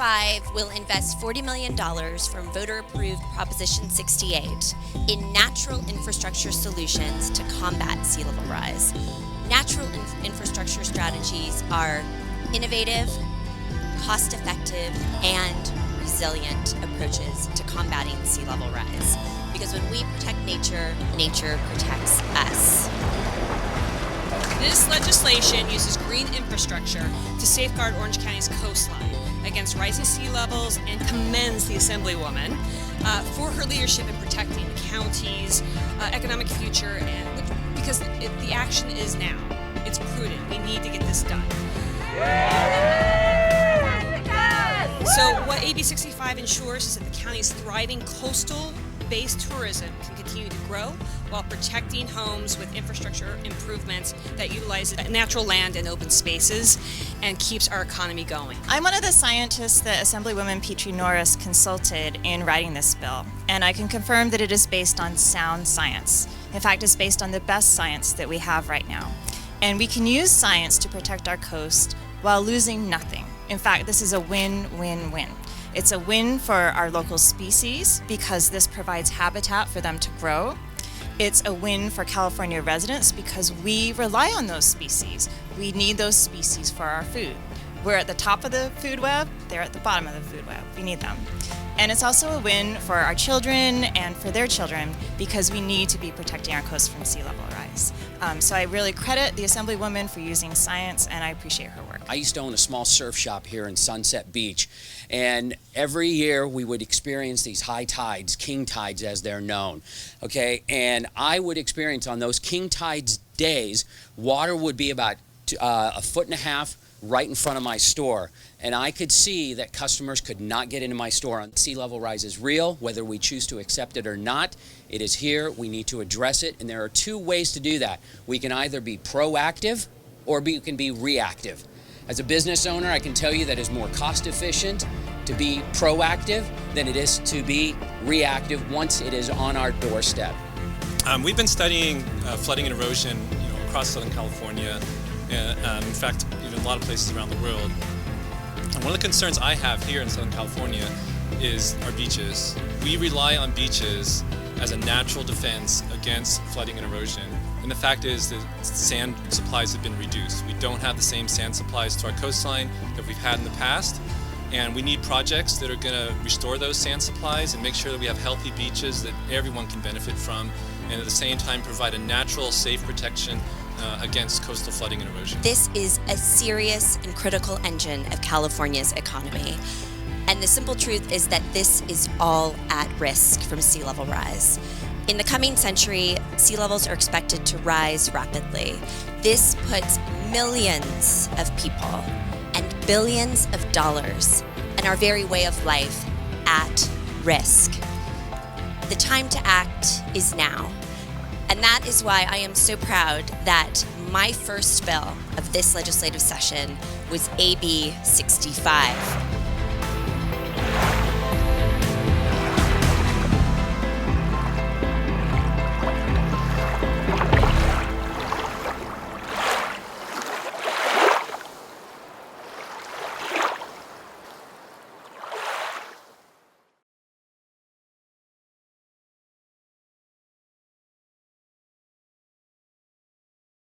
65 will invest $40 million from voter-approved Proposition 68 in natural infrastructure solutions to combat sea level rise. Natural infrastructure strategies are innovative, cost-effective, and resilient approaches to combating sea level rise. Because when we protect nature, nature protects us. This legislation uses green infrastructure to safeguard Orange County's coastline against rising sea levels and commends the Assemblywoman for her leadership in protecting the county's economic future, and because the action is now. It's prudent. We need to get this done. So what AB 65 ensures is that the county's thriving coastal-based tourism can continue to grow while protecting homes with infrastructure improvements that utilize natural land and open spaces and keeps our economy going. I'm one of the scientists that Assemblywoman Petrie-Norris consulted in writing this bill, and I can confirm that it is based on sound science. In fact, it's based on the best science that we have right now. And we can use science to protect our coast while losing nothing. In fact, this is a win-win-win. It's a win for our local species because this provides habitat for them to grow. It's a win for California residents because we rely on those species. We need those species for our food. We're at the top of the food web, they're at the bottom of the food web. We need them. And it's also a win for our children and for their children because we need to be protecting our coast from sea level rise. So I really credit the Assemblywoman for using science, and I appreciate her work. I used to own a small surf shop here in Sunset Beach, and every year we would experience these high tides, king tides as they're known, okay? And I would experience on those king tides days, water would be about 1.5 feet right in front of my store, and I could see that customers could not get into my store. Sea level rise is real, whether we choose to accept it or not. It is here, we need to address it, and there are two ways to do that. We can either be proactive or we can be reactive. As a business owner, I can tell you that it's more cost efficient to be proactive than it is to be reactive once it is on our doorstep. We've been studying flooding and erosion across Southern California. In fact, a lot of places around the world. And one of the concerns I have here in Southern California is our beaches. We rely on beaches as a natural defense against flooding and erosion. And the fact is that sand supplies have been reduced. We don't have the same sand supplies to our coastline that we've had in the past. And we need projects that are going to restore those sand supplies and make sure that we have healthy beaches that everyone can benefit from, and at the same time provide a natural, safe protection against coastal flooding and erosion. This is a serious and critical engine of California's economy. And the simple truth is that this is all at risk from sea level rise. In the coming century, sea levels are expected to rise rapidly. This puts millions of people and billions of dollars and our very way of life at risk. The time to act is now. And that is why I am so proud that my first bill of this legislative session was AB 65.